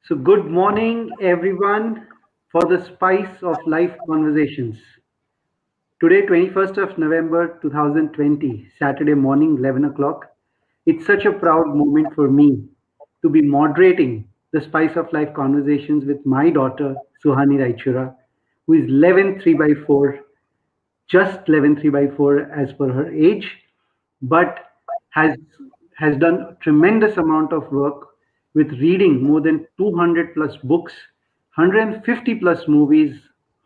So, good morning, everyone, for the Spice of Life conversations. Today, 21st of November 2020, Saturday morning, 11 o'clock. It's such a proud moment for me to be moderating the Spice of Life conversations with my daughter, Suhani Raichura, who is 11 3 by 4, just 11 3 by 4 as per her age, but has has done a tremendous amount of work with reading more than 200 plus books, 150 plus movies,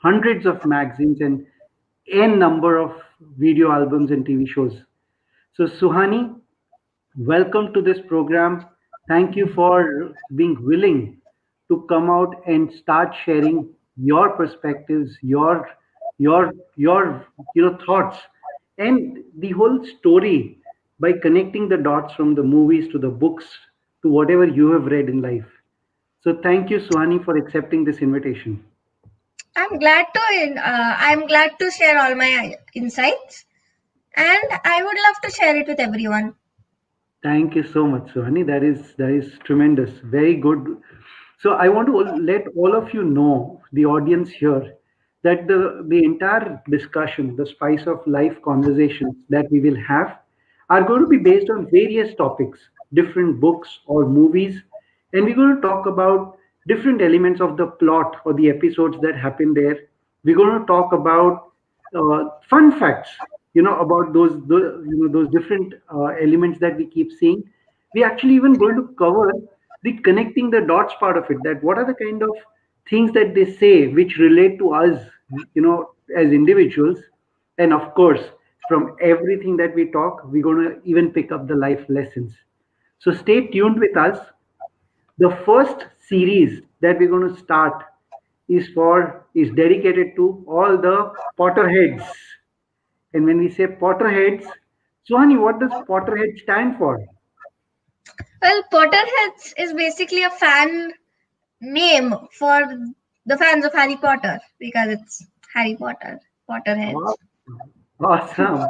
hundreds of magazines, and n number of video albums and TV shows. So, Suhani, welcome to this program. Thank you for being willing to come out and start sharing your perspectives, your thoughts, and the whole story by connecting the dots from the movies to the books to whatever you have read in life. So thank you, Suhani, for accepting this invitation. I'm glad to share all my insights, and I would love to share it with everyone. Thank you so much, Suhani. That is tremendous. Very good. So I want to let all of you know, the audience here, that the entire discussion, the spice of life conversations that we will have, are going to be based on various topics, different books or movies, and we're going to talk about different elements of the plot or the episodes that happen there. We're going to talk about fun facts, about those different elements that we keep seeing. We actually even going to cover the connecting the dots part of it, that what are the kind of things that they say which relate to us, as individuals. And of course, from everything that we talk, we're going to even pick up the life lessons. So stay tuned with us. The first series that we're going to start is dedicated to all the Potterheads. And when we say Potterheads, Suhani, what does Potterhead stand for? Well, Potterheads is basically a fan name for the fans of Harry Potter because it's Harry Potter, Aw- Potterheads. Awesome.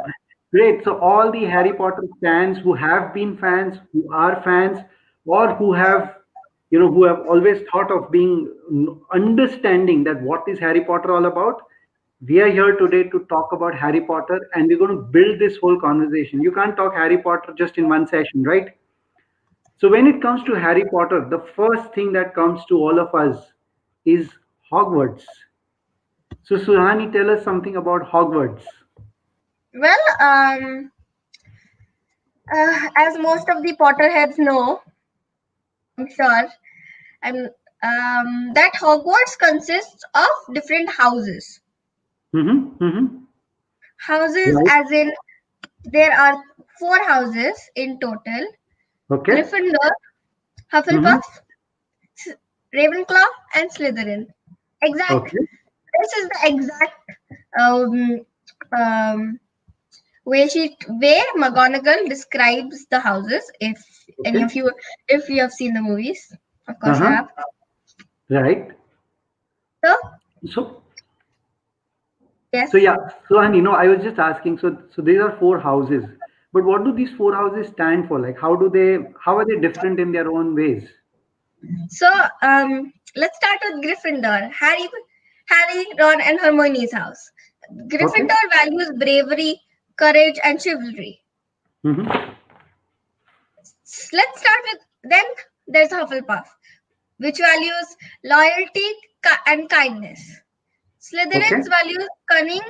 Great. So all the Harry Potter fans who have been fans, who are fans, or who have always thought of being understanding that what is Harry Potter all about, we are here today to talk about Harry Potter, and we're going to build this whole conversation. You can't talk Harry Potter just in one session, right? So when it comes to Harry Potter, the first thing that comes to all of us is Hogwarts. So Suhani, tell us something about Hogwarts. Well, as most of the Potterheads know, I'm sure, I'm that Hogwarts consists of different houses. Mm-hmm, mm-hmm. Houses, Right. as in there are four houses in total: Okay. Gryffindor, Mm-hmm. Hufflepuff, Ravenclaw, and Slytherin. Exact. Okay. This is the exact um, um, way McGonagall describes the houses. If any Okay. of you, if you have seen the movies, of course you Uh-huh. have. Right. So So yes. so yeah. So and I was just asking. So these are four houses, but what do these four houses stand for? Like, how are they different in their own ways? So let's start with Gryffindor. Harry, Ron, and Hermione's house. Okay. Gryffindor values bravery, courage, and chivalry. Mm-hmm. Let's start with then there's Hufflepuff, which values loyalty and kindness. Okay. Slytherins value cunning.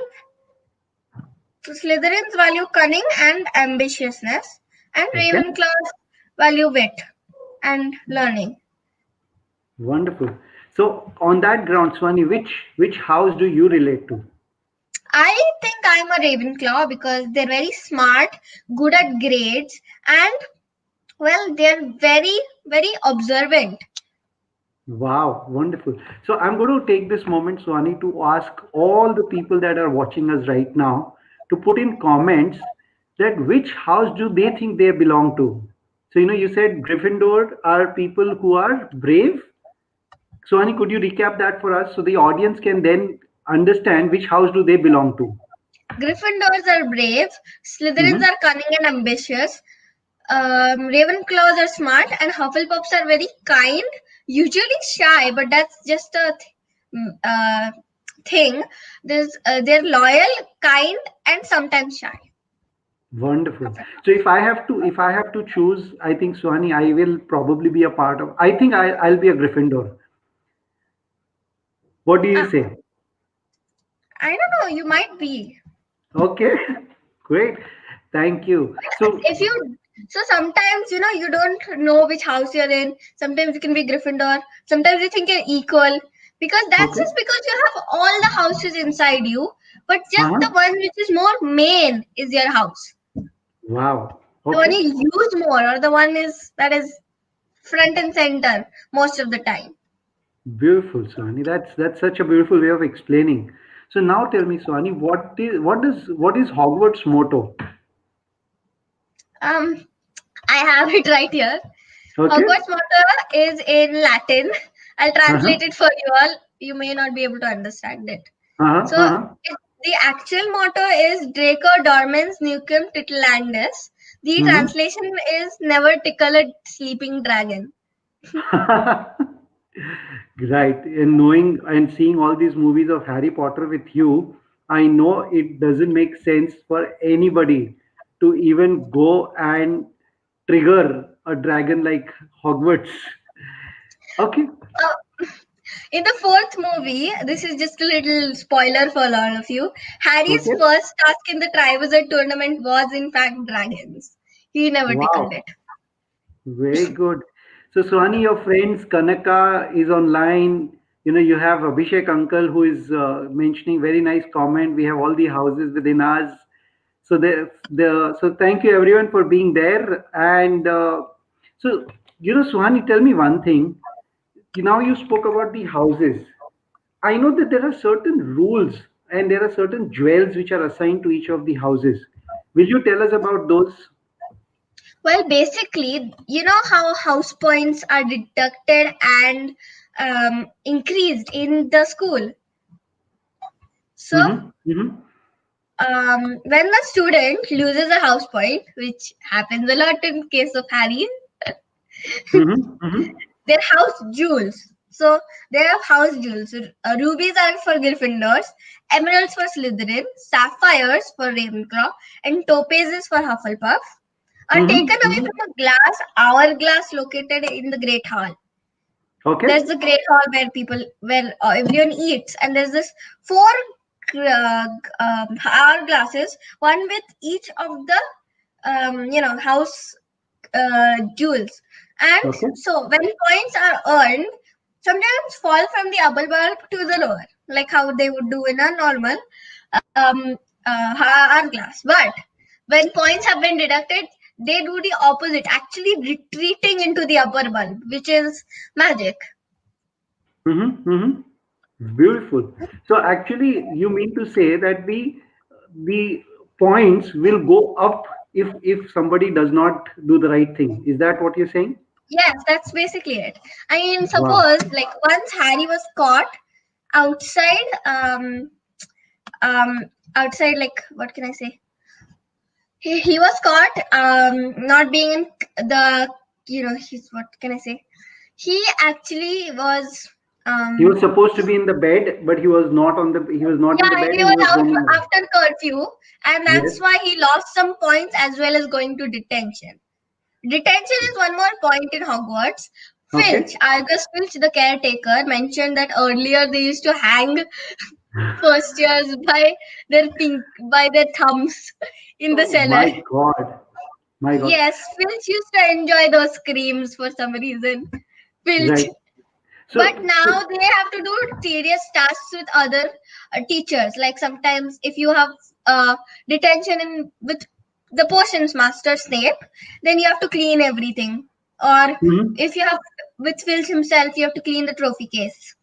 Slytherins value cunning and ambitiousness, and Okay. Ravenclaws value wit and learning. Wonderful. So on that ground, Swani, which house do you relate to? I think I'm a Ravenclaw because they're very smart, good at grades, and well, they're very, very observant. Wow, wonderful. So I'm going to take this moment, Swani, to ask all the people that are watching us right now to put in comments that which house do they think they belong to. So you said Gryffindor are people who are brave. Swani, could you recap that for us so the audience can then understand which house do they belong to? Gryffindors are brave, Slytherins Hmm. are cunning and ambitious, Ravenclaws are smart, and Hufflepuffs are very kind usually shy, but that's just a thing. They're loyal, kind, and sometimes shy. Wonderful. So if I have to choose, I think Suhani, I will probably be a part of. I think I'll be a Gryffindor. What do you Uh, say? I don't know. You might be. Okay, great. Thank you. So, If you sometimes you don't know which house you're in. Sometimes you can be Gryffindor. Sometimes you think you're equal, because that's okay. just because you have all the houses inside you, but just the Uh-huh. one which is more main is your house. Wow. The one Okay. you use more, or the one is that is front and center most of the time. Beautiful, Suhani. That's such a beautiful way of explaining. So now tell me, Suhani, what is Hogwarts motto? Um, I have it right here. Okay. Hogwarts motto is in Latin. I'll Uh-huh. translate it for you all. You may not be able to understand it. Uh-huh. So Uh-huh. the actual motto is Draco Dormens Nucem Titilandus. The Mm-hmm. translation is Never Tickle a Sleeping Dragon. Right. And knowing and seeing all these movies of Harry Potter with you, I know it doesn't make sense for anybody to even go and trigger a dragon like Hogwarts. Okay. Uh, in the fourth movie, this is just a little spoiler for all of you. Harry's Okay. first task in the Triwizard tournament was, in fact, dragons. He never tickled Wow. it. Very good. So, Swani, your friends Kanaka is online. You have Abhishek uncle who is mentioning very nice comment. We have all the houses within us. So, so thank you everyone for being there. And so, Swani, tell me one thing. Now you spoke about the houses. I know that there are certain rules and there are certain jewels which are assigned to each of the houses. Will you tell us about those? Well, basically, you know how house points are deducted and increased in the school. So, Mm-hmm. Mm-hmm. when the student loses a house point, which happens a lot in case of Harry, Mm-hmm. Mm-hmm. their house jewels. So they have house jewels. Rubies are for Gryffindors, emeralds for Slytherin, sapphires for Ravenclaw, and topazes for Hufflepuff. Are taken Mm-hmm. away Mm-hmm. from a glass hourglass located in the Great Hall. Okay. There's the Great Hall where everyone eats, and there's this four hourglasses, one with each of the house jewels. And Okay. so when points are earned, sometimes fall from the upper bulb to the lower, like how they would do in a normal um, hourglass. But when points have been deducted, they do the opposite, actually retreating into the upper bulb, which is magic. Mm-hmm. Mm-hmm. Beautiful. So actually, you mean to say that the points will go up if somebody does not do the right thing. Is that what you're saying? Yes, that's basically it. I mean, Wow. suppose like once Harry was caught outside, um, outside, like what can I say? He was caught not being in the he's what can I say? He actually was He was um supposed to be in the bed, but he was not in the yeah, bed he and he was was out roaming around. after curfew, and that's Yes. why he lost some points as well as going to detention. Detention is one more point in Hogwarts. Filch, Okay. Argus Filch, the caretaker, mentioned that earlier they used to hang first years by their thumbs in the Oh cellar. my God. My God. Yes, Filch used to enjoy those screams for some reason. Filch. Right. But So, now they have to do serious tasks with other teachers. Like sometimes if you have detention with the potions master Snape, then you have to clean everything. Or mhm. if you have with Filch himself, you have to clean the trophy case.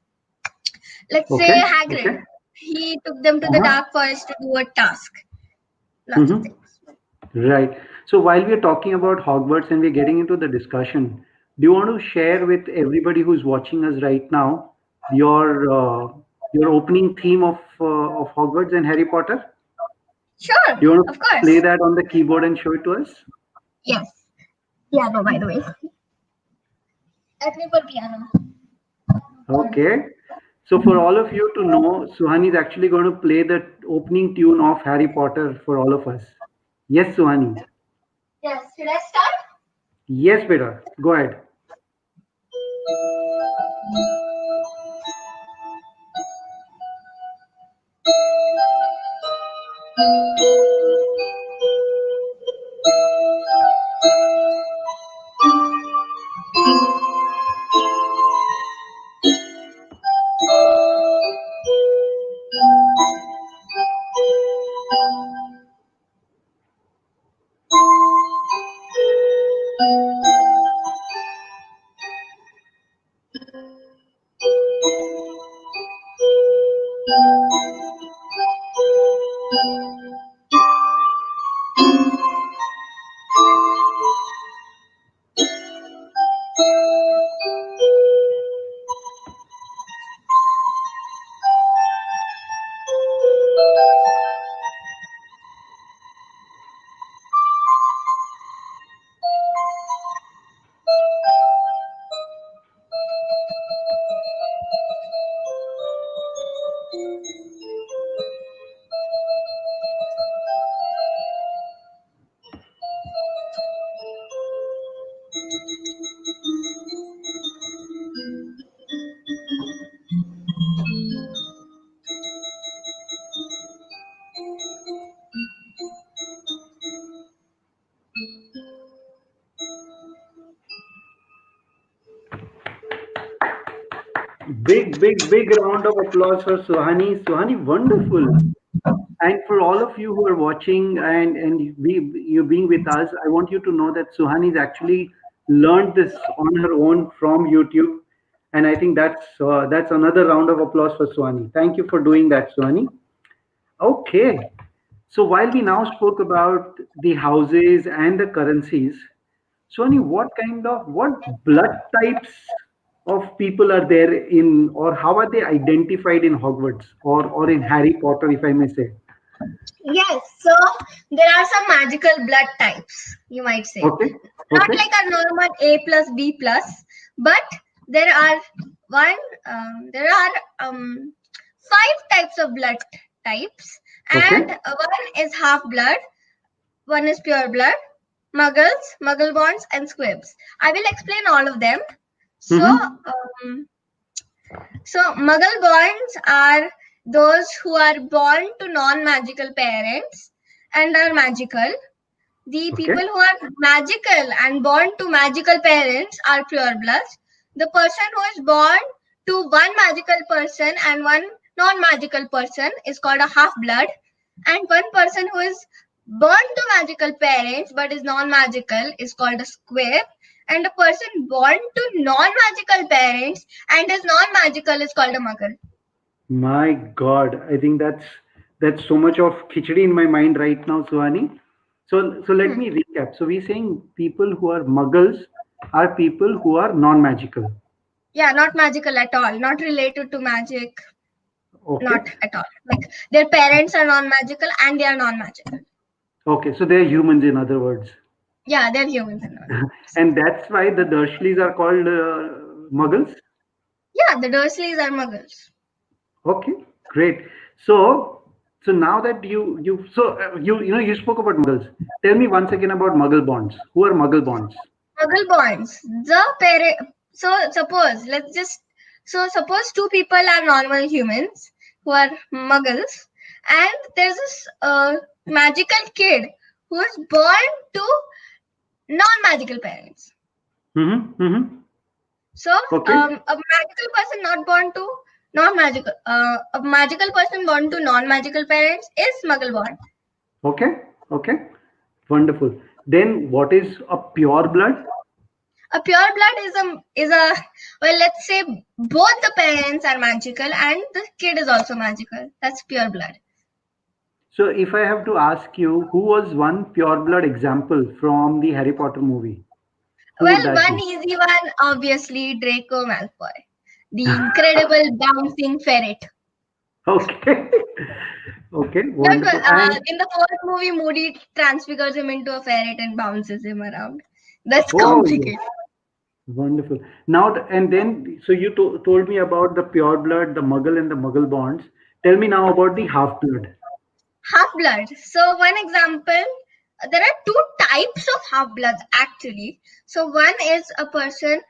Let's say Okay. Okay. Hagrid. He took them to the Uh-huh. dark forest to do a task. Lots of Mm-hmm. things. Right. So while we're talking about Hogwarts and we're getting into the discussion, do you want to share with everybody who's watching us right now your opening theme of Hogwarts and Harry Potter? Sure, Do you want of to play course. that on the keyboard and show it to us? Yes. Yeah, no, by the way. At me for piano. Okay. So for all of you to know, Suhani is actually going to play the opening tune of Harry Potter for all of us. Yes, Suhani. Yes, should I start? Yes, beta. Go ahead. Big, big, big round of applause for Suhani. Suhani, wonderful. And for all of you who are watching you being with us, I want you to know that Suhani's actually learned this on her own from YouTube, and I think that's another round of applause for Suhani. Thank you for doing that, Suhani. Okay, so while we now spoke about the houses and the currencies, Suhani, what blood types of people are there in, or how are they identified in Hogwarts or in Harry Potter, if I may say? Yes, so there are some magical blood types, you might say. Okay. Not Okay. like a normal A plus B plus, but there are one there are five types of blood types, Okay. and one is half blood, one is pure blood, muggles, muggle bonds, and squibs. I will explain all of them. So Mm-hmm. so muggle bonds are those who are born to non-magical parents and are magical. The Okay. people who are magical and born to magical parents are pure bloods. The person who is born to one magical person and one non-magical person is called a half blood. And one person who is born to magical parents but is non-magical is called a squib. And a person born to non-magical parents and is non-magical is called a muggle. My God, I think that's so much of khichdi in my mind right now, Suhani. So let Hmm. me recap. So we're saying people who are muggles are people who are non-magical. Yeah, not magical at all, not related to magic, Okay. not at all. Like their parents are non-magical and they are non-magical. Okay. So they're humans, in other words, Yeah, they're humans and non-humans. and that's why the Dursleys are called muggles. Yeah, the Dursleys are muggles. Okay, great. So now that you spoke about muggles. Tell me once again about muggle bonds. Who are muggle bonds? Muggle bonds. The parent. Suppose two people are normal humans who are muggles, and there's this magical kid who is born to non-magical parents. Mm-hmm, mm-hmm. So, Okay, a magical person not born to non-magical, a magical person born to non-magical parents is muggle born. okay, okay. Wonderful. Then what is a pure blood? A pure blood is a well, let's say both the parents are magical and the kid is also magical. That's pure blood. So if I have to ask you, who was one pure blood example from the Harry Potter movie? Who would Well, that one be? easy one, obviously Draco Malfoy, the incredible bouncing ferret. Okay. Okay, Don't wonderful. And In the fourth movie, Moody transfigures him into a ferret and bounces him around. That's oh yes, complicated. Wonderful. Now, and then, so you told me about the pure blood, the Mughal and the Mughal bonds. Tell me now about the half blood. Half blood. So one example, there are two types of half bloods actually. So one is a person.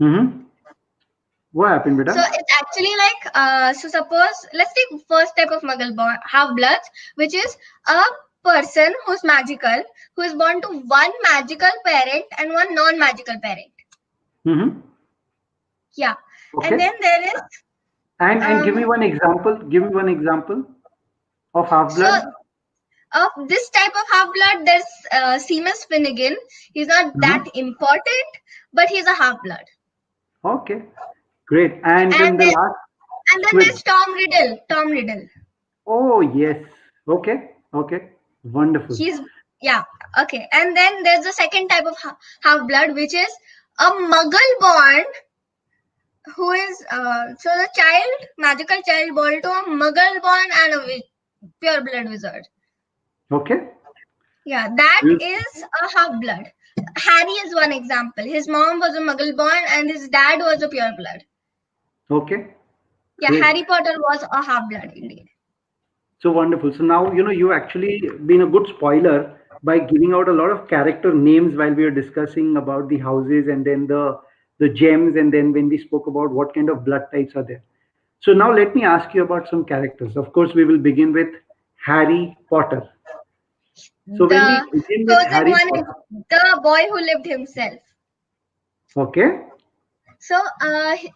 Mm-hmm. What happened, So beta? it's actually like, so suppose, let's take first type of Mughal born half bloods, which is a person who's magical, who is born to one magical parent and one non-magical parent. Mm-hmm. Yeah, and then Okay. there is And give me um. one example. Give me one example of half So blood. of this type of half blood, there's Seamus Finnegan. He's not that Mm-hmm. important, but he's a half blood. Okay. Great. And And then the then last there's squid. Tom Riddle. Tom Riddle. Oh, yes. Okay. Okay. Wonderful. He's yeah okay. And then there's the second type of half blood, which is a Muggle born who is so the child, magical child born to a Muggle born and a pure blood wizard. Okay. Yeah, that You- is a half blood. Harry is one example. His mom was a Muggle born and his dad was a pure blood. Okay. Yeah, Great. Harry Potter was a half blood indeed. So wonderful. So now, you actually been a good spoiler by giving out a lot of character names while we were discussing about the houses and then the gems and then when we spoke about what kind of blood types are there. So now let me ask you about some characters. Of course, we will begin with Harry Potter. So when we The begin with chosen Harry one is Potter, the boy who lived himself. okay? So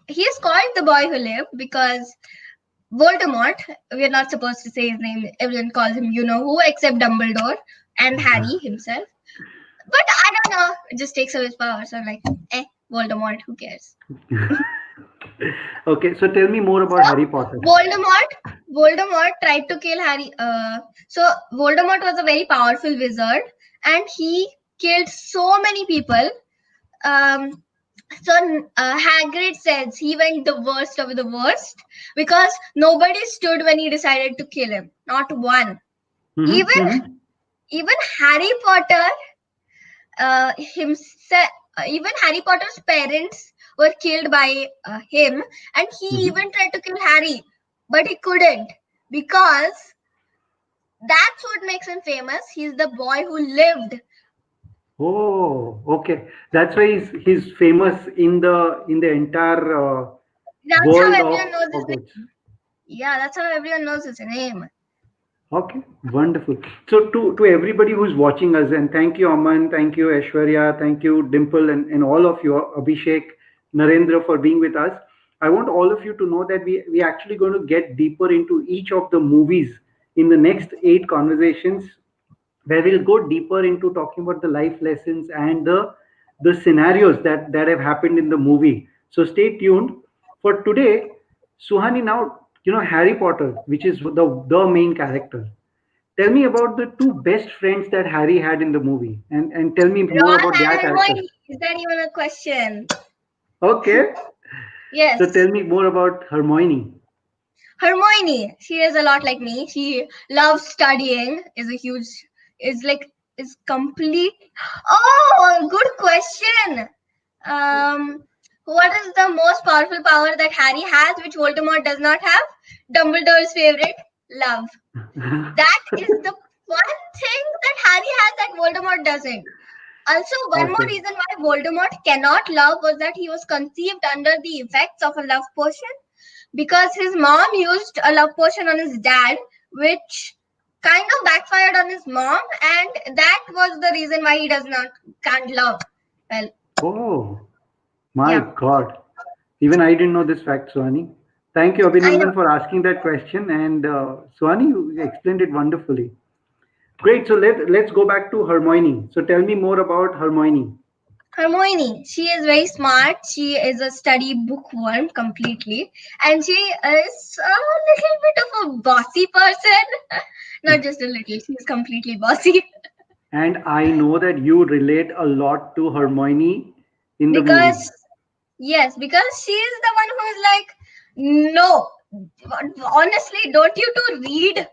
he is called the boy who lived because Voldemort, we are not supposed to say his name, everyone calls him you know who except Dumbledore and Harry himself. But I don't know, it just takes away his power. So I'm like, Voldemort, who cares? Okay, so tell me more So about Harry Potter. Voldemort tried to kill Harry. So Voldemort was a very powerful wizard, and he killed so many people. Um, so Hagrid says he went the worst of the worst because nobody stood when he decided to kill him. Not one. Mm-hmm, Even mm-hmm, even Harry Potter himself, even Harry Potter's parents were killed by him, and he mm-hmm. even tried to kill Harry, but he couldn't because that's what makes him famous. He's the boy who lived. Oh, okay. That's why he's famous in the entire That's how world everyone knows his of books. name. Yeah, that's how everyone knows his name. Okay, wonderful. So to everybody who's watching us, and thank you Aman, thank you Aishwarya, thank you Dimple, and all of you, Abhishek, Narendra for being with us. I want all of you to know that we actually going to get deeper into each of the movies in the next 8 conversations where we'll go deeper into talking about the life lessons and the scenarios that have happened in the movie. So stay tuned. For today, Suhani, now Harry Potter, which is the main character. Tell me about the two best friends that Harry had in the movie, and tell me more Ron about and their characters. Hermione. Is that even a question? Okay, so Yes. tell me more about Hermione. Hermione, she is a lot like me. She loves studying, is like, is complete. Oh, good question. Um, what is the most powerful power that Harry has, which Voldemort does not have? Dumbledore's favorite, love. That is the one thing that Harry has that Voldemort doesn't. Also, one more Okay. reason why Voldemort cannot love was that he was conceived under the effects of a love potion because his mom used a love potion on his dad, which kind of backfired on his mom, and that was the reason why he does not can't love. Well, Oh my yeah, God. Even I didn't know this fact, Swani. Thank you, I know. Abhinandan, for asking that question. And Swani, you explained it wonderfully. Great. So let's go back to Hermione. So tell me more about Hermione. Hermione, she is very smart. She is a study bookworm completely, and she is a little bit of a bossy person. Not just a little; she's completely bossy. And I know that you relate a lot to Hermione in the movie. Because yes, because she is the one who is like, no, honestly, don't you two read?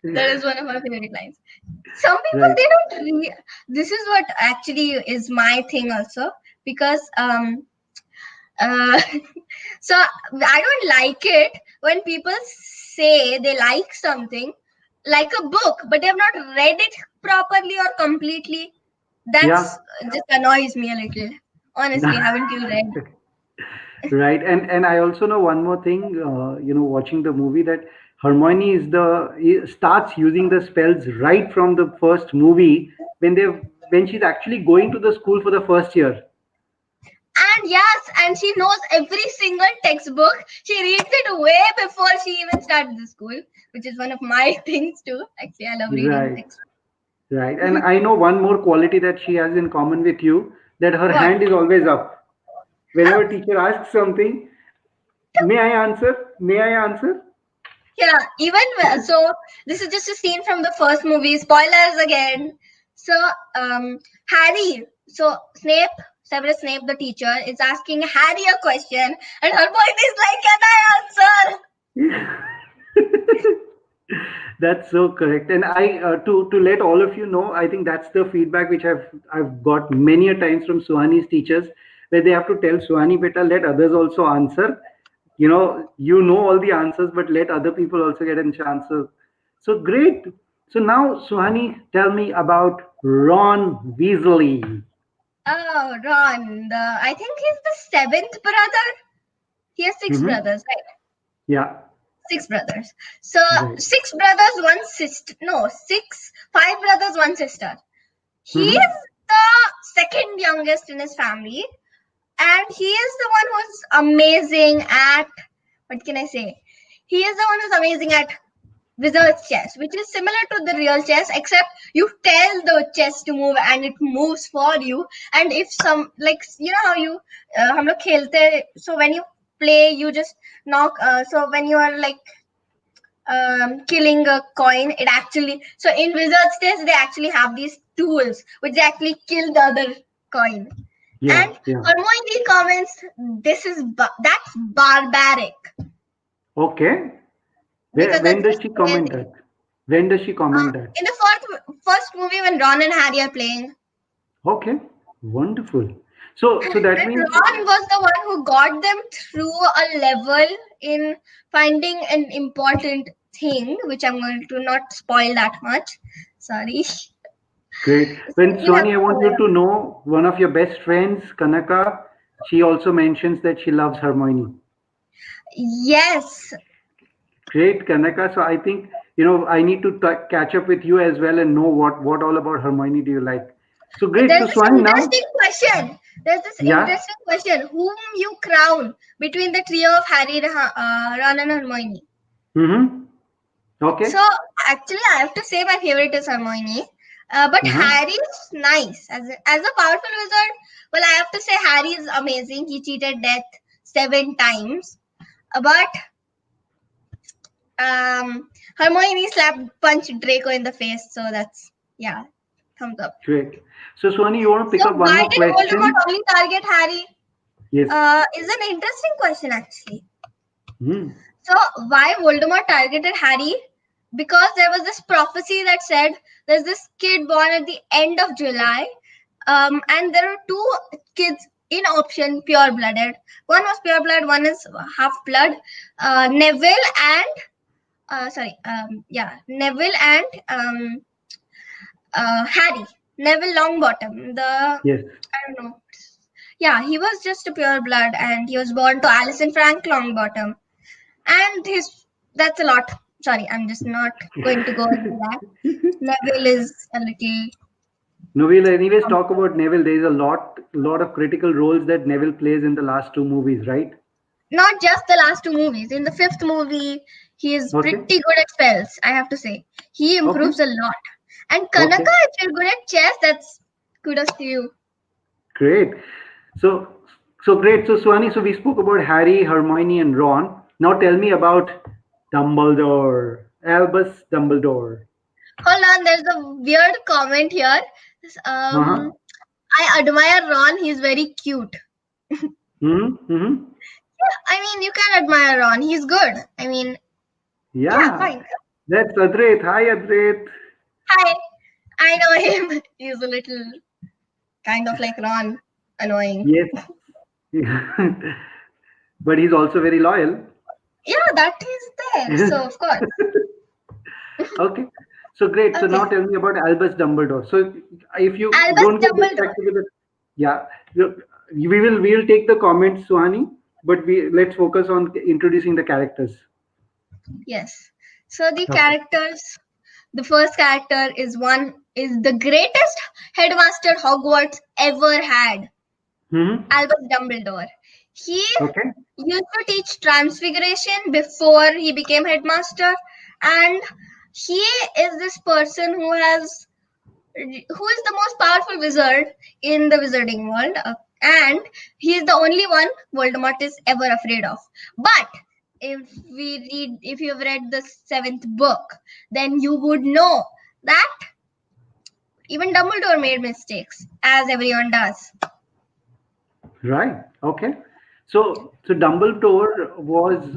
That is one of my favorite lines. Some people Right. they don't this is what actually is my thing also, because uh so I don't like it when people say they like something like a book but they have not read it properly or completely. Yeah. That's just annoys me a little. Honestly, haven't you read? Right. And I also know one more thing. Watching the movie, that Hermione starts using the spells right from the first movie, when she's actually going to the school for the first year. And yes, and she knows every single textbook. She reads it way before she even starts the school, which is one of my things too. Actually, I love reading Right. textbooks. Right. And I know one more quality that she has in common with you, that her What? hand is always up. Oh, Whenever teacher asks something, may I answer? May I answer? yeah. Even so, this is just a scene from the first movie. Spoilers again. So, Harry. So Severus Snape, the teacher, is asking Harry a question, and her point is like, "Can I answer?" That's so correct. And to let all of you know, I think that's the feedback which I've got many a times from Suhani's teachers, where they have to tell Suhani, beta, let others also answer. You know all the answers, but let other people also get a chance. So great. So now, Suhani, tell me about Ron Weasley. Oh, Ron. I think he's the seventh brother. He has six Hmm. brothers, right? Yeah. Six brothers. So Right. six brothers, one sister. No, five brothers, one sister. He is Hmm. the second youngest in his family, and he is the one who's amazing at. What can I say? He is the one who's amazing at wizard's chess, which is similar to the real chess, except you tell the chess to move and it moves for you. And if some, like, you know how you हम लोग खेलते, so when you play you just knock, so when you are like killing a coin, it actually, so in wizard's chess they actually have these tools which they actually kill the other coin. Yeah. And Yeah. Hermione comments, this is that's barbaric, Okay. because When that's does just she comment amazing. that? When does she comment that? In the first movie when Ron and Harry are playing, Okay, wonderful. So that and means, Ron was the one who got them through a level in finding an important thing, which I'm going to not spoil that much. Sorry. great. So When you have Swani, I want you to know one of your best friends, Kanaka, she also mentions that she loves Hermione. yes. Great, Kanaka. So I think, I need to catch up with you as well and know what all about Hermione do you like. So great. There's So this Swani, now, interesting question. There's this yeah. interesting question. Whom you crown between the trio of Harry, Ron, and Hermione? Mm-hmm. Okay. So actually, I have to say my favorite is Hermione. But Uh-huh. Harry's nice as a powerful wizard. Well, I have to say Harry is amazing. He cheated death 7 times. But Hermione slapped punched Draco in the face. So that's, yeah, thumbs up. Great. So Swani, you want to pick So up one why more did Voldemort question? only target Harry? Yes. Is an interesting question actually. Hmm. So why Voldemort targeted Harry? Because there was this prophecy that said there's this kid born at the end of July, and there are two kids in option pure blooded. One was pure blood, one is half blood. Neville and Neville and Harry. Neville Longbottom. Yes. I don't know. Yeah, he was just a pure blood, and he was born to Alice and Frank Longbottom. And that's a lot. Sorry, I'm just not going to go into that. Neville is a little No, we'll anyways talk about Neville. There is a lot of critical roles that Neville plays in the last two movies, right? not just the last two movies. In the fifth movie, he is Okay, pretty good at spells, I have to say. He okay, improves a lot. And okay, Kanaka, if you're good at chess, that's kudos to you. great. So, so great. So, Swani, so we spoke about Harry, Hermione, and Ron. Now, tell me about Dumbledore, Albus Dumbledore. Hold on, there's a weird comment here. Uh-huh. Um, I admire Ron. He's very cute. Mm-hmm. Mm-hmm. I mean, you can admire Ron. He's good. I mean, yeah, Yeah, fine. That's Adrit. Hi, Adrit. Hi, I know him. He's a little kind of like Ron, annoying. Yes. But he's also very loyal. Yeah, that is there. So of course. Okay. So great. So now Okay. tell me about Albus Dumbledore. So if you Albus don't get Dumbledore. distracted with it, yeah, we will take the comments, Suhani, but let's focus on introducing the characters. Yes. So the Okay. characters, the first character is the greatest headmaster Hogwarts ever had, Hmm. Albus Dumbledore. He Okay. used to teach transfiguration before he became headmaster, and he is this person who is the most powerful wizard in the wizarding world, and he is the only one Voldemort is ever afraid of. But if you've read the seventh book, then you would know that even Dumbledore made mistakes, as everyone does. Right. Okay. So Dumbledore was,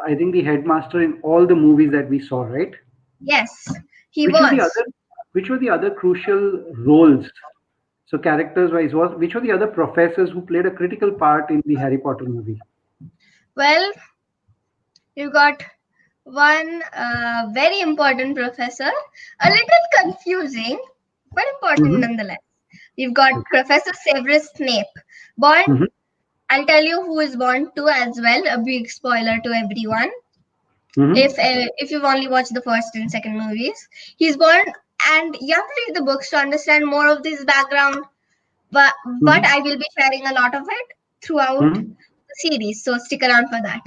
I think, the headmaster in all the movies that we saw, right? Yes, he Which were the was. other, which were the other crucial roles? So characters wise, which were the other professors who played a critical part in the Harry Potter movie? Well, you got one very important professor, a little confusing, but important Hmm. nonetheless. You've got Okay. Professor Severus Snape, born. Hmm. I'll tell you who is born too as well. A big spoiler to everyone. Hmm. If you've only watched the first and second movies, he's born, and you have to read the books to understand more of this background. But Hmm. I will be sharing a lot of it throughout Hmm. the series, so stick around for that.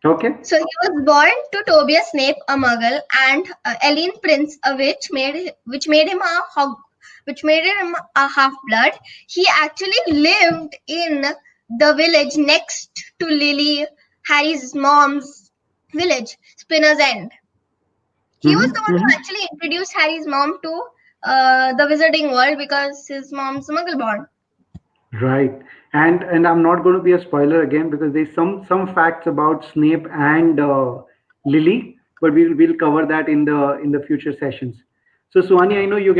Okay. So he was born to Tobias Snape, a Muggle, and Eileen Prince, a witch, which made him a half blood. He actually lived in the village next to Lily, Harry's mom's village, Spinner's End. He was the Hmm. one who Hmm. actually introduced Harry's mom to the wizarding world because his mom's Muggle born. Right. And I'm not going to be a spoiler again because there's some facts about Snape and Lily, but we'll cover that in the future sessions. So Suhani, I know you're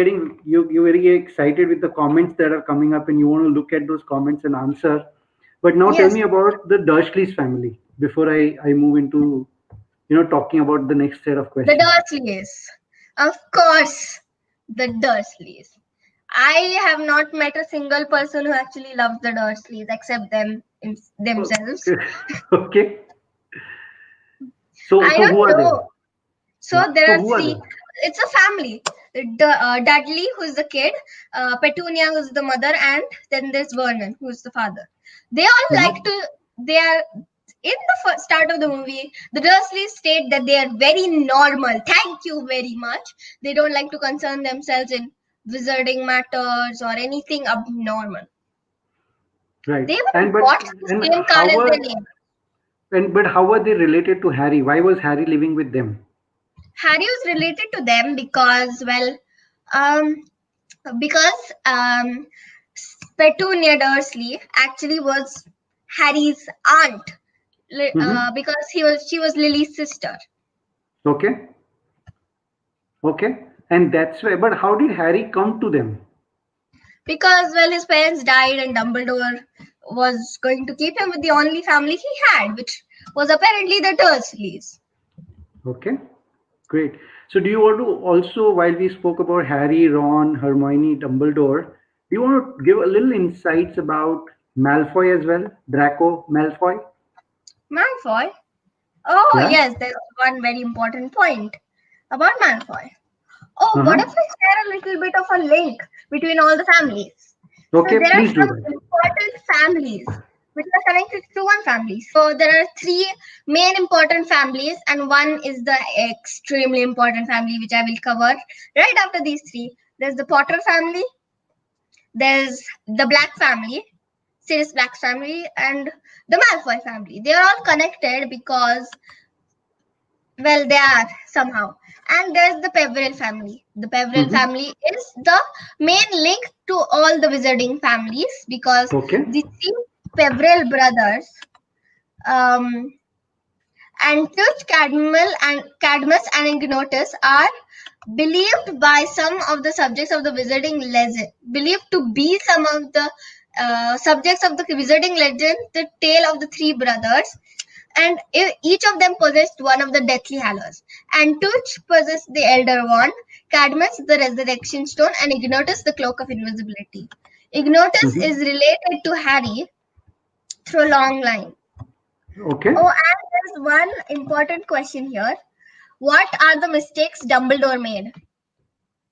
very excited with the comments that are coming up, and you want to look at those comments and answer. But now tell Yes, me about the Dursleys family before I move into talking about the next set of the questions. Dursleys. Of course, the Dursleys. I have not met a single person who actually loves the Dursleys except themselves. Okay. Okay. So I so who don't are they? know. So Yeah. there So are who are three. they? It's a family. Dudley, who's the kid, Petunia, who's the mother, and then there's Vernon, who's the father. They all like Mhm. to. They are in the start of the movie. The Dursleys state that they are very normal. Thank you very much. They don't like to concern themselves in wizarding matters or anything abnormal. Right. They And even but bought the and same car how as were their name. but how were they related to Harry? Why was Harry living with them? Harry was related to them because, well, um, because Petunia Dursley actually was Harry's aunt, Hmm. because she was Lily's sister. Okay. Okay. And that's why. But how did Harry come to them? Because, well, his parents died and Dumbledore was going to keep him with the only family he had, which was apparently the Dursleys. Okay. Great. So do you want to also, while we spoke about Harry, Ron, Hermione, Dumbledore, do you want to give a little insights about Malfoy as well? Draco Malfoy? Malfoy. Oh Yeah. yes, there's one very important point about Malfoy. Oh, what if Uh-huh. we share a little bit of a link between all the families? So Okay. there are Please do some that. important families which are connected to one family. So there are three main important families, and one is the extremely important family which I will cover right after these three. There's the Potter family, there's the Black family, Sirius Black's family, and the Malfoy family. They are all connected because, well, they are somehow. And there's the Peverell family. The Peverell Hmm. family is the main link to all the wizarding families because Okay. the three Peverell brothers um, Antioch, Cadmus, and Ignotus are believed by some of the subjects of the wizarding legend, believed to be some of the subjects of the wizarding legend, the tale of the three brothers, and each of them possessed one of the deathly hallows. Antioch possessed the Elder Wand, Cadmus the Resurrection Stone, and Ignotus the Cloak of Invisibility. Ignotus Mhm. is related to Harry through a long line. Okay. Oh, and there's one important question here. What are the mistakes Dumbledore made?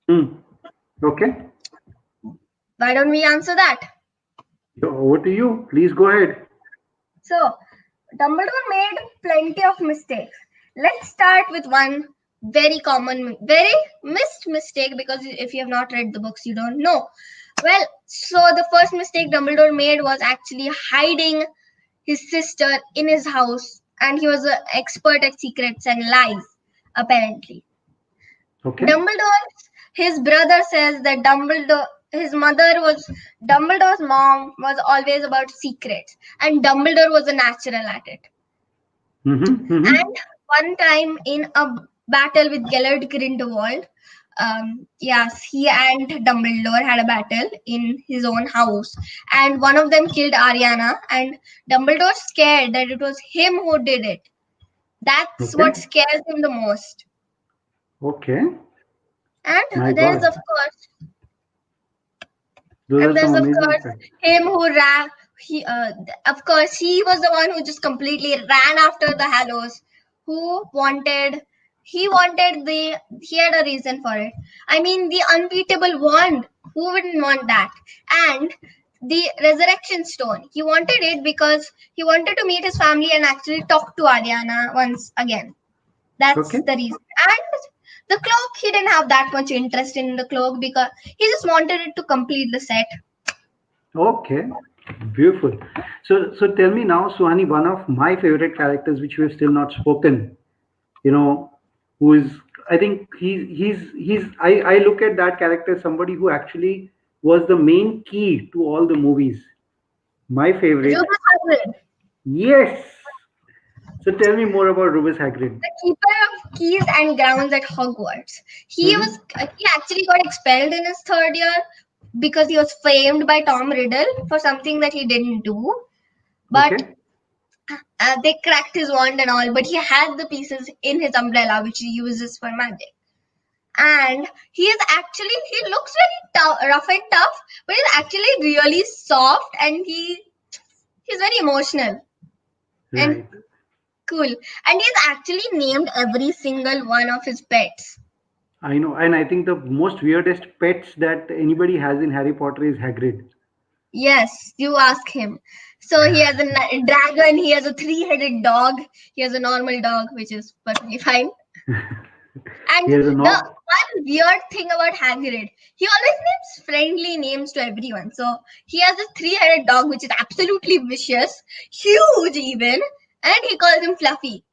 Hmm. Okay. Why don't we answer that? Over to you. Please go ahead. So, Dumbledore made plenty of mistakes. Let's start with one very common, very missed mistake, because if you have not read the books, you don't know. Well, so the first mistake Dumbledore made was actually hiding his sister in his house, and he was an expert at secrets and lies, apparently. Okay. His brother says that Dumbledore's mom was always about secrets, and Dumbledore was a natural at it. Mm-hmm. Mm-hmm. And one time in a battle with Gellert Grindelwald, yes, he and Dumbledore had a battle in his own house, and one of them killed Ariana, and Dumbledore scared that it was him who did it. That's what Okay. scares him the most. Okay. My And there's God. of course Those And are some there's of amazing course facts. him who ran. Of course, he was the one who just completely ran after the Hallows. Who wanted? He had a reason for it. I mean, the unbeatable wand. Who wouldn't want that? And the resurrection stone. He wanted it because he wanted to meet his family and actually talk to Ariana once again. That's Okay. the reason. And the cloak, he didn't have that much interest in the cloak because he just wanted it to complete the set. Okay. Beautiful. So tell me now, Suhani, one of my favorite characters, which we have still not spoken, you know, who is, I think I look at that character as somebody who actually was the main key to all the movies. My favorite. Rufus Hagrid, Yes. So tell me more about Rubus Hagrid. the keeper of keys and grounds at Hogwarts. Hmm. He actually got expelled in his third year because he was framed by Tom Riddle for something that he didn't do. But Okay. they cracked his wand and all, but he had the pieces in his umbrella, which he uses for magic. And he looks very rough and tough, but he's actually really soft, and he's very emotional and Right. cool. And he's actually named every single one of his pets. I know. And I think the most weirdest pets that anybody has in Harry Potter is Hagrid. Yes, you ask him. So he has a dragon, he has a three-headed dog, he has a normal dog, which is perfectly fine. And He has a the not. one weird thing about Hagrid, he always names friendly names to everyone. So he has a three-headed dog, which is absolutely vicious, huge even, and he calls him Fluffy.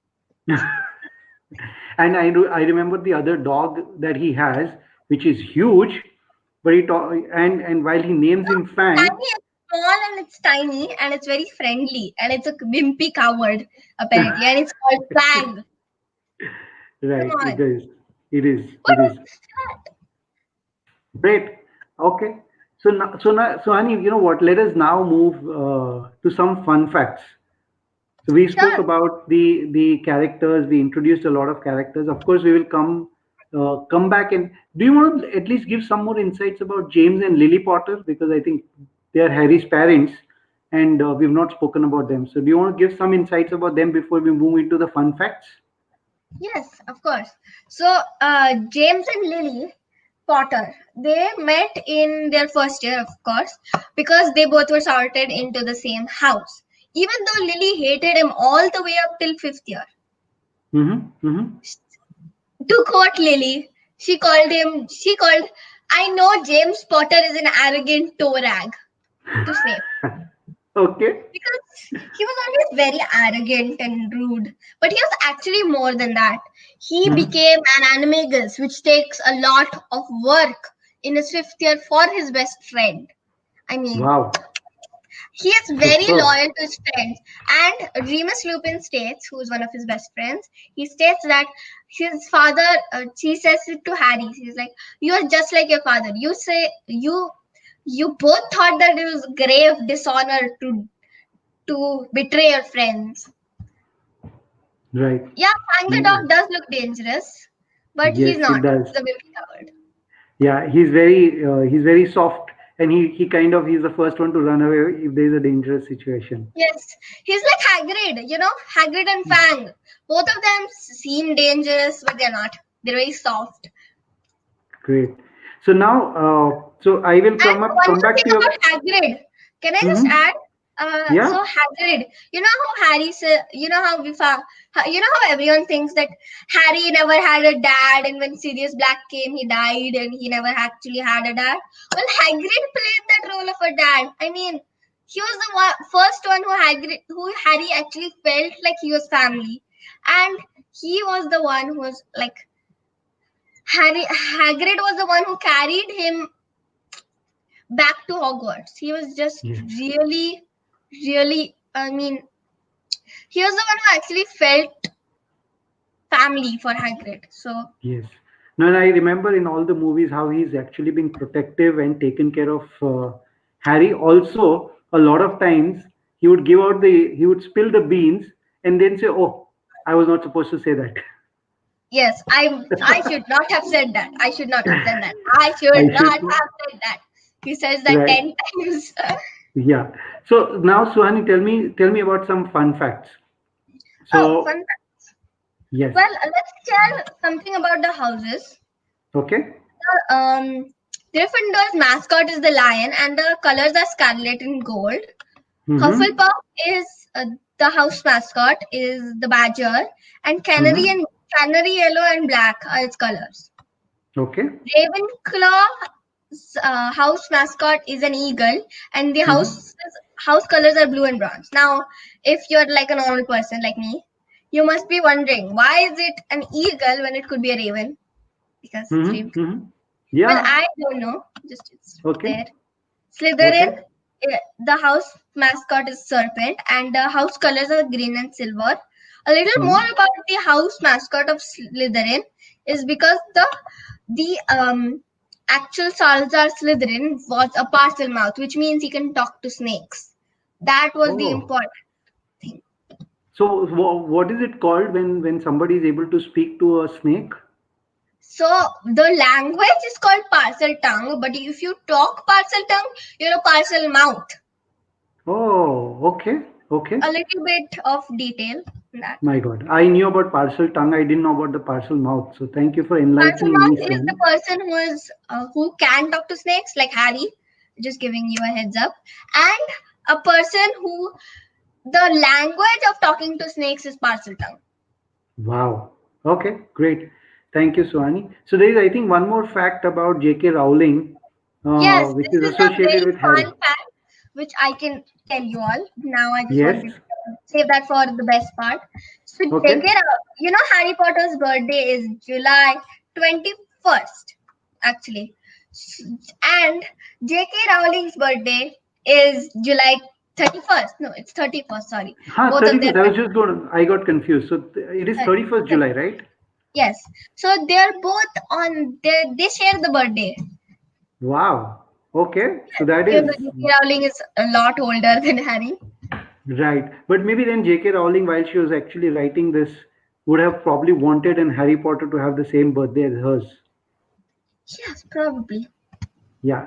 And I remember the other dog that he has, which is huge, but and while he names him Fang, Tiny and small, and it's tiny, and it's very friendly, and it's a wimpy coward, apparently, and it's called Fang. Come right, on. it is. It is. What It is. is that? Great. Okay. So Ani, you know what? Let us now move to some fun facts. So we spoke Sure. about the characters. We introduced a lot of characters. Of course, we will come back and do you want to at least give some more insights about James and Lily Potter, because I think they are Harry's parents, and we've not spoken about them. So do you want to give some insights about them before we move into the fun facts? Yes, of course. So, James and Lily Potter, they met in their first year, of course, because they both were sorted into the same house. Even though Lily hated him all the way up till fifth year. Mm-hmm. Mm-hmm. To quote Lily, she called, I know James Potter is an arrogant toe rag to Snape. Okay. Because he was always very arrogant and rude. But he was actually more than that. He Mhm. became an animagus, which takes a lot of work in his fifth year for his best friend. I mean, Wow. He is very Superb. loyal to his friends. And Remus Lupin states, who is one of his best friends, he states that his father, he says it to Harry. He's like, "You are just like your father. You both thought that it was grave dishonor to betray your friends." Right. Yeah, Fang the Mm, dog does look dangerous, but he's yes, not. it does. He's a baby coward. Yeah, he's very soft, and he kind of he's the first one to run away if there is a dangerous situation. Yes, he's like Hagrid, Hagrid and Fang. Both of them seem dangerous, but they're not. They're very soft. Great. So now, so I will And one come more back thing to your. about Hagrid. Can I just Hmm. add? Yeah. So Hagrid, you know how Harry said, you know how we found, you know how everyone thinks that Harry never had a dad, and when Sirius Black came, he died, and he never actually had a dad. Well, Hagrid played that role of a dad. I mean, he was the first one who Harry actually felt like he was family, and he was the one who was like Hagrid was the one who carried him back to Hogwarts. He was just Yes. really, really, I mean, he was the one who actually felt family for Hagrid. So, Yes. No, and I remember in all the movies how he's actually been protective and taken care of Harry. Also, a lot of times he would spill the beans and then say, "Oh, I was not supposed to say that." yes, I should not have said that. I should not have said that. I I should not should, have said that. He says that right? 10 times. Yeah. So now, Suhani, tell me about some fun facts. Oh, fun So fact. yes. Well, let's tell something about the houses. Okay. Um, Gryffindor's mascot is the lion, and the colors are scarlet and gold. Mm-hmm. Hufflepuff is the house mascot is the badger, and Mm-hmm. canary yellow and black are its colors. Okay. Ravenclaw's house mascot is an eagle, and the Mm-hmm. house colors are blue and bronze. Now, if you're like a normal person like me, you must be wondering why is it an eagle when it could be a raven? Because it's Mm-hmm. Ravenclaw. Mm-hmm. Well, Yeah. I don't know. Just it's Okay. there. Slytherin, Okay. the house mascot is serpent, and the house colors are green and silver. A little more Mm-hmm. about the house mascot of Slytherin is because the actual Salazar Slytherin was a parcel mouth, which means he can talk to snakes. That was the Oh. important thing. So what is it called when somebody is able to speak to a snake? So the language is called parcel tongue, but if you talk parcel tongue, you're a parcel mouth. Oh, okay. Okay. A little bit of detail in that. My God. I knew about parcel tongue. I didn't know about the parcel mouth. So thank you for Parcel enlightening me, mouth is the Swan. person who can talk to snakes, like Harry. Just giving you a heads up, and a person who the language of talking to snakes is parcel tongue. Wow. Okay, great. Thank you, Swani. So there is, I think, one more fact about J.K. Rowling, Yes, which this is is a associated very with fun Harry. fact which I can tell you all. Now I just Yes. wanted to save that for the best part. So Okay. Harry Potter's birthday is July 21st, actually. And J.K. Rowling's birthday is July 31st. No, it's 31st, sorry. Huh, Both of their 31st. I was birthdays. just going. I got confused. So it is 31st July, right? Yes. So they're both they share the birthday. Wow. Okay. So Yes. that Even is though J.K. Rowling is a lot older than Harry. right. But maybe then J.K. Rowling, while she was actually writing this, would have probably wanted and Harry Potter to have the same birthday as hers. Yes, probably. Yeah.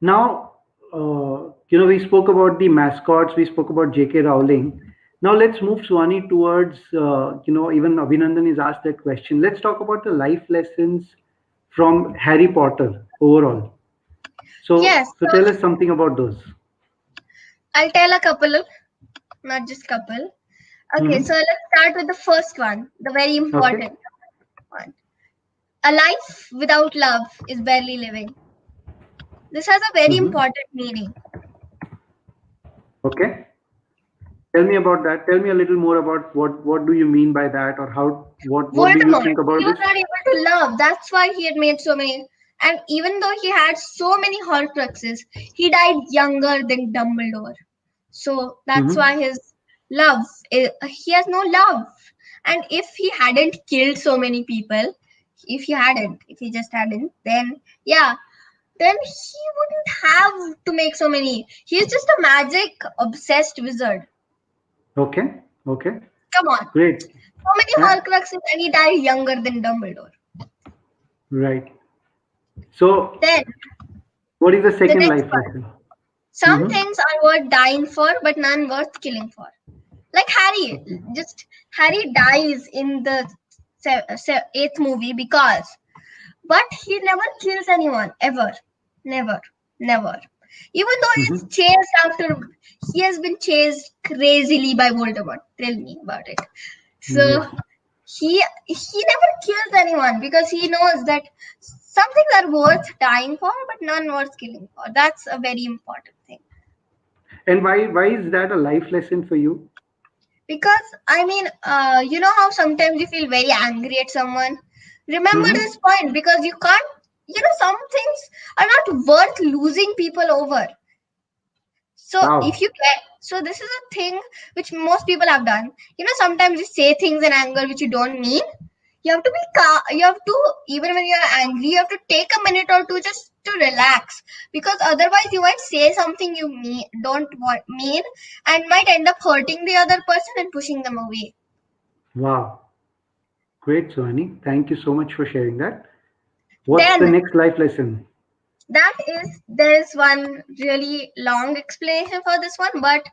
Now, we spoke about the mascots, we spoke about J.K. Rowling. Now let's move, Swani, towards, even Abhinandan is asked that question. Let's talk about the life lessons from Harry Potter overall. Yes. So tell So us something about those. I'll tell a couple, not just couple. Okay, so Hmm. let's start with the first one, the very Okay. important one. A life without love is barely living. This has a very Hmm. important meaning. Okay. Tell me about that. Tell me a little more about what do you mean by that, or what do you Voldemort, think he about was this? not able to love. That's why he had made so many. And even though he had so many Horcruxes, he died younger than Dumbledore. So that's Mm-hmm. why he has no love. And if he hadn't killed so many people, if he just hadn't, then yeah, then he wouldn't have to make so many. He's just a magic obsessed wizard. Okay. Okay. Come on. Great. So many Uh, Horcruxes and he died younger than Dumbledore. right. So, Then what is the the second next life one. lesson? Some Mm-hmm. things are worth dying for, but none worth killing for. Like Harry, Okay. just Harry dies in the eighth movie because, but he never kills anyone ever, never, never. Even though he's Mm-hmm. chased after, he has been chased crazily by Voldemort. Tell me about it. Yes. So he never kills anyone because he knows that some things are worth dying for, but none worth killing for. That's a very important thing. And why is that a life lesson for you? Because I mean, you know how sometimes you feel very angry at someone. Remember Mm-hmm. this point because you can't. You know, some things are not worth losing people over. So if Wow. you get, so this is a thing which most people have done. You know, sometimes you say things in anger which you don't mean. You have to be calm. You have to, even when you're angry, you have to take a minute or two just to relax, because otherwise you might say something you mean and might end up hurting the other person and pushing them away. Wow. Great, Suhani. Thank you so much for sharing that. What's the Then next life lesson? there is one really long explanation for this one, but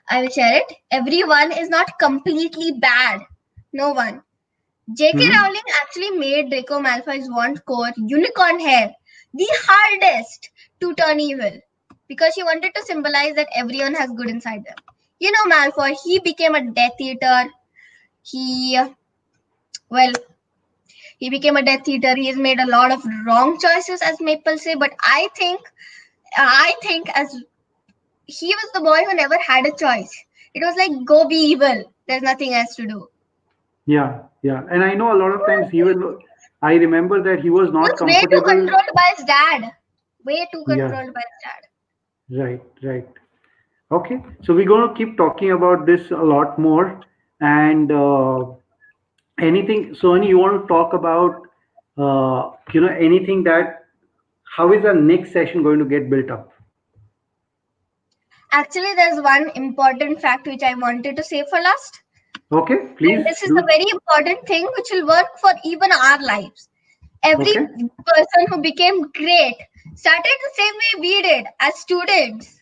I will share it. Everyone is not completely bad. No one. J.K. Mm-hmm. Rowling actually made Draco Malfoy's wand core unicorn hair the hardest to turn evil because she wanted to symbolize that everyone has good inside them. You know, Malfoy, he became a Death Eater. He, well, he became a Death Eater. He has made a lot of wrong choices, as Maple say. But I think as he was the boy who never had a choice. It was like go be evil. There's nothing else to do. Yeah, yeah. And I know a lot of times he will, I remember that he was He not was way too comfortable. controlled by his dad. Way too Yeah, controlled by his dad. right, right. Okay. So we're going to keep talking about this a lot more. And anything, Sony, you want to talk about, anything that, how is our next session going to get built up? Actually, there's one important fact which I wanted to say for last. Okay, And please this is a do. very important thing which will work for even our lives. Every Okay. person who became great started the same way we did as students.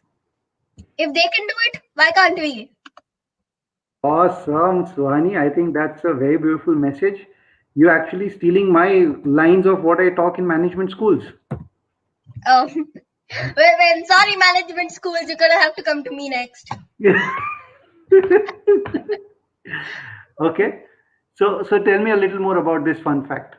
If they can do it, why can't we? Awesome, Suhani. I think that's a very beautiful message. You're actually stealing my lines of what I talk in management schools. Um, when sorry, management schools, you're gonna have to come to me next. Okay. So tell me a little more about this fun fact.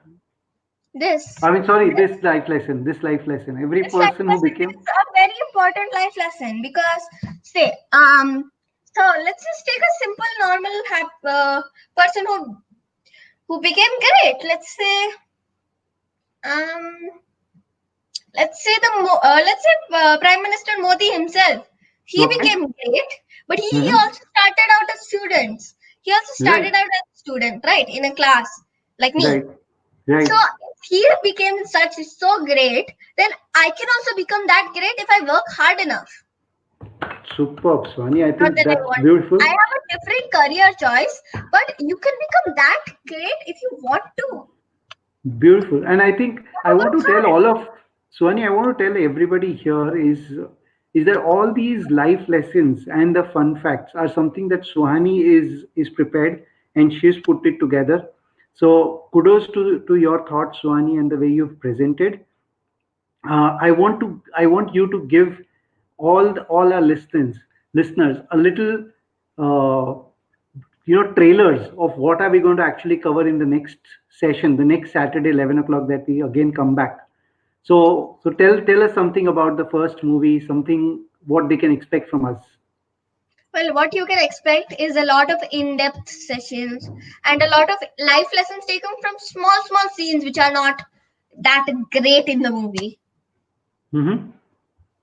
This, I mean, sorry, this, this life lesson. This life lesson. Every this life person who lesson became. is a very important life lesson because, say, so let's just take a simple, normal person who became great. Um, let's say Prime Minister Modi himself. He Okay. became great, but he Mm-hmm. also started out as students. He also Right. started out as a student, right, in a class like me. Right. Right. So if he became so great, then I can also become that great if I work hard enough. Superb, Swani. I Not think that I that's want. I beautiful. have a different career choice, but you can become that great if you want to. Beautiful. And I think I Gotta want work to tell hard. all of Swani, I want to tell everybody here is that all these life lessons and the fun facts are something that Suhani is prepared and she's put it together. So kudos to your thoughts, Suhani, and the way you've presented. I want you to give all our listeners a little uh, trailers of what are we going to actually cover in the next session, the next Saturday 11 o'clock that we again come back. So tell us something about the first movie, something what they can expect from us. Well, what you can expect is a lot of in-depth sessions and a lot of life lessons taken from small scenes which are not that great in the movie. Hmm.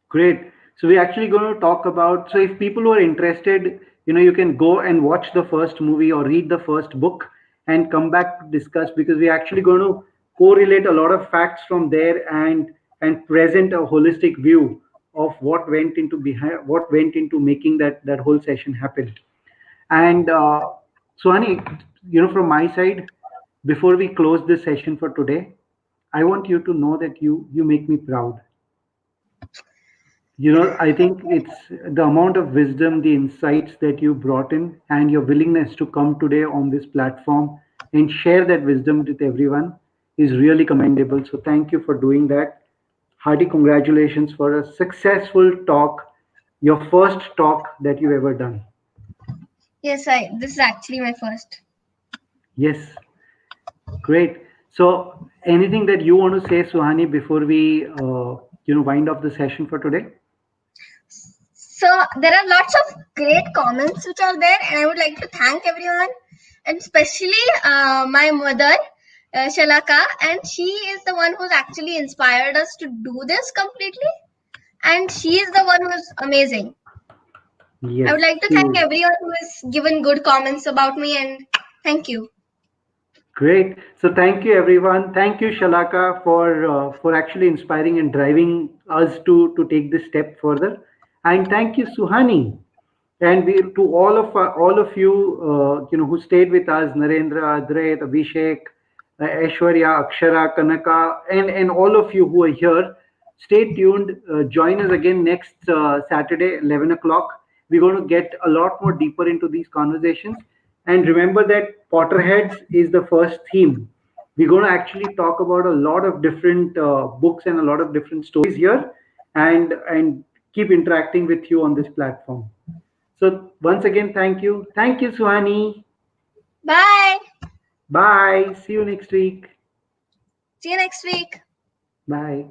Great. So we're actually going to talk about. So if people who are interested, you can go and watch the first movie or read the first book and come back to discuss, because we're actually going to correlate a lot of facts from there and present a holistic view of what went into making that whole session happen. And Suhani, from my side, before we close this session for today, I want you to know that you make me proud. I think it's the amount of wisdom, the insights that you brought in, and your willingness to come today on this platform and share that wisdom with everyone is really commendable. So thank you for doing that. Hearty congratulations for a successful talk, your first talk that you've ever done. Yes, I. This is actually my first. Yes, great. So anything that you want to say, Suhani, before we wind up the session for today? So there are lots of great comments which are there, and I would like to thank everyone, and especially my mother, Shalaka, and she is the one who's actually inspired us to do this completely, and she is the one who's amazing. I Yes, would like to she thank is. everyone who has given good comments about me, and thank you. Great. So thank you, everyone. Thank you, Shalaka, for actually inspiring and driving us to take this step further. And thank you, Suhani, and we to all of you, who stayed with us, Narendra, Adret, Abhishek, Aishwarya, Akshara, Kanaka, and all of you who are here. Stay tuned. Join us again next Saturday, 11 o'clock. We're going to get a lot more deeper into these conversations. And remember that Potterheads is the first theme. We're going to actually talk about a lot of different books and a lot of different stories here, and keep interacting with you on this platform. So once again, thank you, Suhani. Bye. Bye. See you next week. See you next week. Bye.